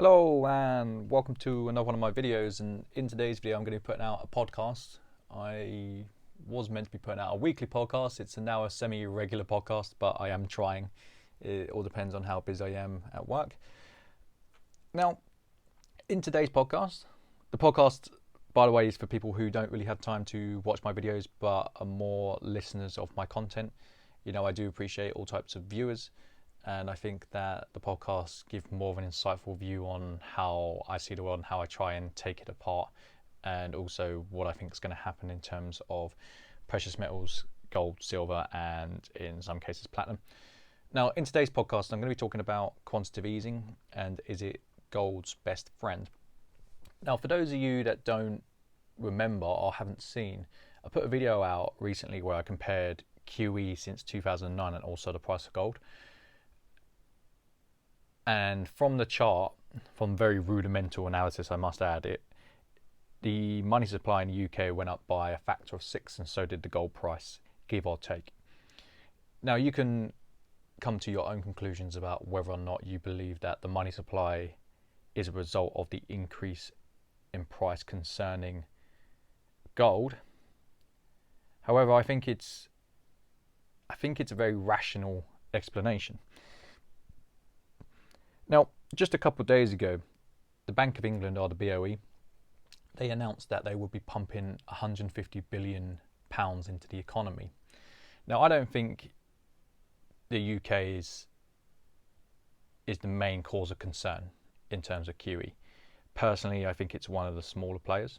Hello and welcome to another one of my videos, and in today's video I'm going to be putting out a podcast. I was meant to be putting out a weekly podcast. It's now a semi-regular podcast, but I am trying. It all depends on how busy I am at work. Now, in today's podcast, the podcast, by the way, is for people who don't really have time to watch my videos but are more listeners of my content. You know, I do appreciate all types of viewers. And I think that the podcasts give more of an insightful view on how I see the world and how I try and take it apart, and also what I think is going to happen in terms of precious metals, gold, silver, and in some cases platinum. Now, in today's podcast, I'm going to be talking about quantitative easing and is it gold's best friend. Now, for those of you that don't remember or haven't seen, I put a video out recently where I compared QE since 2009 and also the price of gold. And from the chart, from very rudimental analysis, I must add, the money supply in the UK went up by a factor of 6, and so did the gold price, give or take. Now, you can come to your own conclusions about whether or not you believe that the money supply is a result of the increase in price concerning gold. However, I think it's a very rational explanation. Now, just a couple of days ago, the Bank of England, or the BOE, they announced that they would be pumping £150 billion into the economy. Now, I don't think the UK is the main cause of concern in terms of QE. Personally, I think it's one of the smaller players.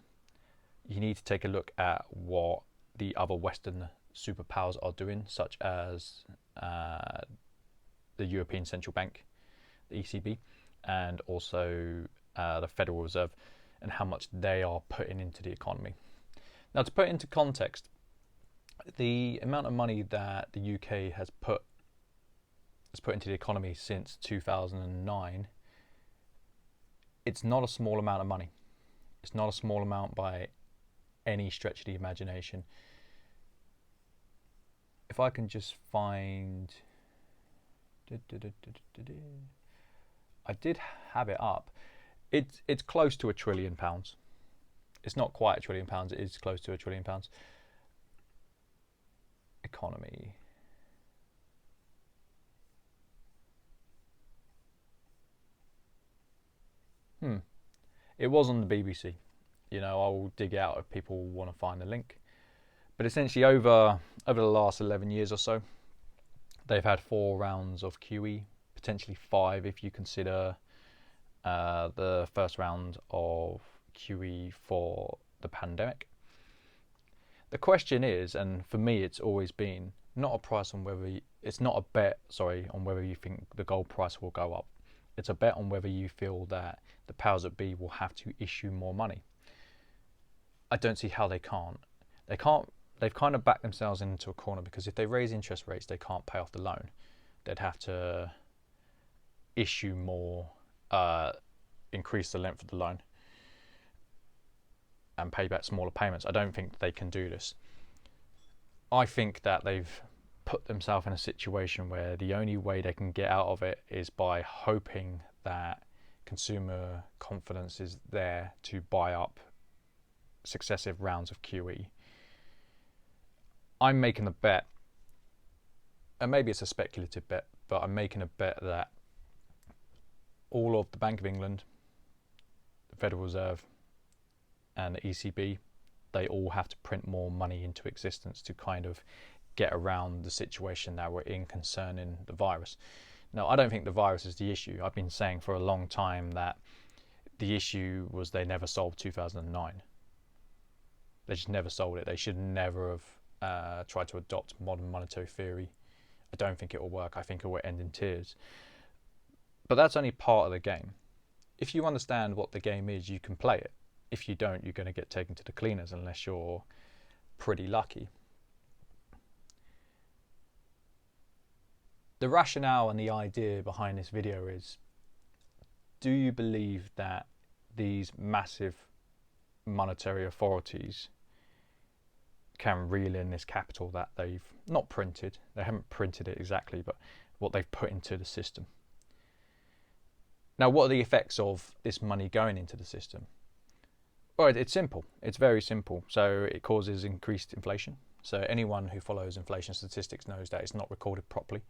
You need to take a look at what the other Western superpowers are doing, such as the European Central Bank, the ECB, and also the Federal Reserve, and how much they are putting into the economy. Now, to put it into context, the amount of money that the UK has put into the economy since 2009, it's not a small amount of money. It's not a small amount by any stretch of the imagination. If I can just find... I did have it up. It's close to £1 trillion. It's not quite £1 trillion. It is close to £1 trillion. Economy. It was on the BBC. You know, I'll dig out if people want to find the link. But essentially, over the last 11 years or so, they've had 4 rounds of QE. Potentially 5 if you consider the first round of QE for the pandemic. The question is, and for me it's always been, not a price on whether it's not a bet, on whether you think the gold price will go up. It's a bet on whether you feel that the powers that be will have to issue more money. I don't see how they can't. They've kind of backed themselves into a corner, because if they raise interest rates, they can't pay off the loan. They'd have to issue more, increase the length of the loan, and pay back smaller payments. I don't think they can do this. I think that they've put themselves in a situation where the only way they can get out of it is by hoping that consumer confidence is there to buy up successive rounds of QE. I'm making a bet, and maybe it's a speculative bet, but I'm making a bet that all of the Bank of England, the Federal Reserve, and the ECB, they all have to print more money into existence to kind of get around the situation that we're in concerning the virus. Now, I don't think the virus is the issue. I've been saying for a long time that the issue was they never solved 2009. They just never solved it. They should never have tried to adopt modern monetary theory. I don't think it will work. I think it will end in tears. But that's only part of the game. If you understand what the game is, you can play it. If you don't, you're going to get taken to the cleaners unless you're pretty lucky. The rationale and the idea behind this video is, do you believe that these massive monetary authorities can reel in this capital that they've not printed? They haven't printed it exactly, but what they've put into the system. Now, what are the effects of this money going into the system? Well, it's simple. It's very simple. So it causes increased inflation. So anyone who follows inflation statistics knows that it's not recorded properly.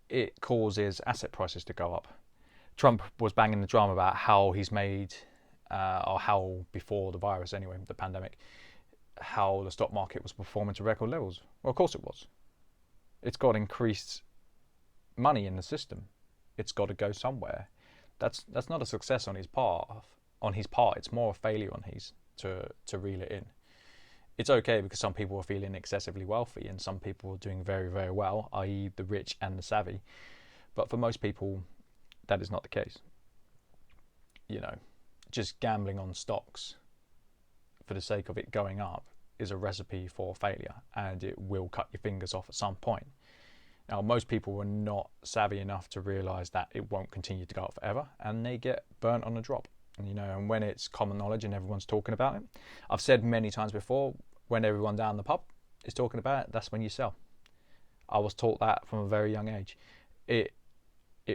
It causes asset prices to go up. Trump was banging the drum about how he's made, or how before the virus anyway, the pandemic, how the stock market was performing to record levels. Well, of course it was. It's got increased money in the system. It's got to go somewhere. That's not a success on his part. It's more a failure on his to reel it in. It's okay because some people are feeling excessively wealthy and some people are doing very, very well, i.e. the rich and the savvy. But for most people, that is not the case. You know, just gambling on stocks for the sake of it going up is a recipe for failure, and it will cut your fingers off at some point. Now, most people are not savvy enough to realise that it won't continue to go up forever, and they get burnt on a drop. You know, and when it's common knowledge and everyone's talking about it, I've said many times before, when everyone down the pub is talking about it, that's when you sell. I was taught that from a very young age. It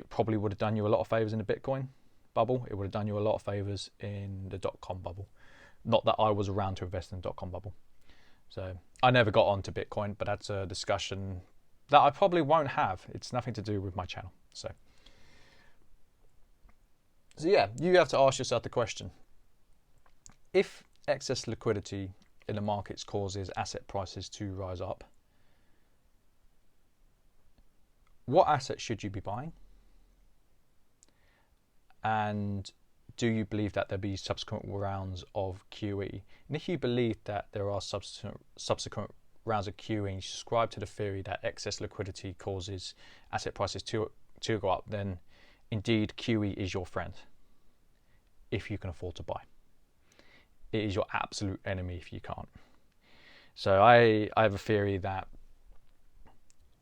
probably would have done you a lot of favours in the Bitcoin bubble. It would have done you a lot of favours in the .com bubble. Not that I was around to invest in the .com bubble. So I never got onto Bitcoin, but that's a discussion that I probably won't have. It's nothing to do with my channel. So yeah, you have to ask yourself the question. If excess liquidity in the markets causes asset prices to rise up, what assets should you be buying? And do you believe that there'll be subsequent rounds of QE? And if you believe that there are subsequent rounds of QE, you subscribe to the theory that excess liquidity causes asset prices to go up, then indeed QE is your friend if you can afford to buy. It is your absolute enemy if you can't. So I have a theory that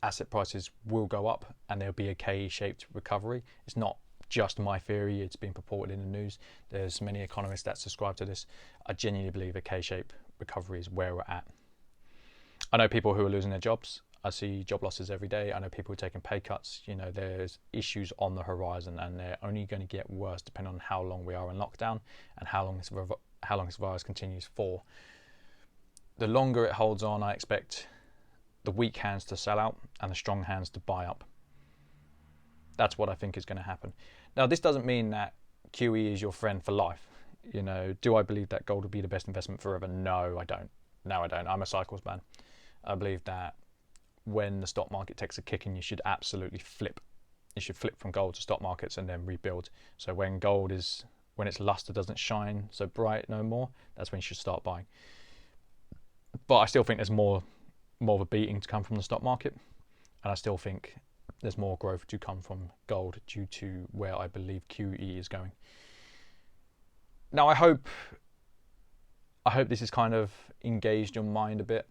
asset prices will go up and there'll be a K-shaped recovery. It's not just my theory, it's been purported in the news. There's many economists that subscribe to this. I genuinely believe a K-shaped recovery is where we're at. I know people who are losing their jobs. I see job losses every day. I know people who are taking pay cuts. You know, there's issues on the horizon and they're only going to get worse depending on how long we are in lockdown and how long this virus continues for. The longer it holds on, I expect the weak hands to sell out and the strong hands to buy up. That's what I think is going to happen. Now, this doesn't mean that QE is your friend for life. You know, do I believe that gold will be the best investment forever? No, I don't. No, I don't. I'm a cycles man. I believe that when the stock market takes a kicking, you should absolutely flip. You should flip from gold to stock markets and then rebuild. So when its luster doesn't shine so bright no more, that's when you should start buying. But I still think there's more of a beating to come from the stock market, and I still think there's more growth to come from gold due to where I believe QE is going. Now, I hope this has kind of engaged your mind a bit.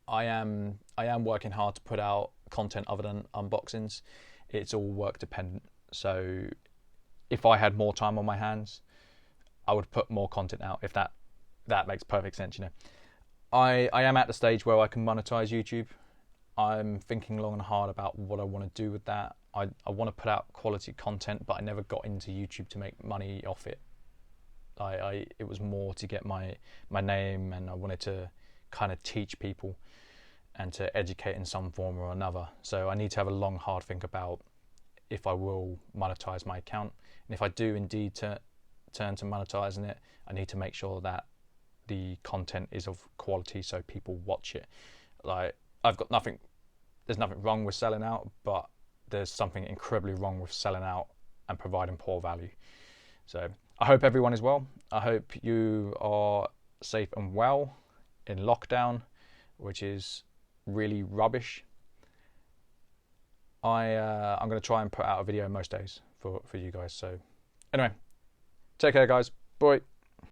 I am working hard to put out content other than unboxings. It's all work dependent. So if I had more time on my hands, I would put more content out, if that makes perfect sense, you know. I am at the stage where I can monetize YouTube. I'm thinking long and hard about what I want to do with that. I want to put out quality content, but I never got into YouTube to make money off it. It was more to get my name, and I wanted to kind of teach people and to educate in some form or another. So I need to have a long, hard think about if I will monetize my account. And if I do indeed turn to monetizing it, I need to make sure that the content is of quality so people watch it. Like, there's nothing wrong with selling out, but there's something incredibly wrong with selling out and providing poor value. So I hope everyone is well. I hope you are safe and well in lockdown, which is really rubbish. I'm going to try and put out a video most days for you guys. So anyway, take care, guys. Bye.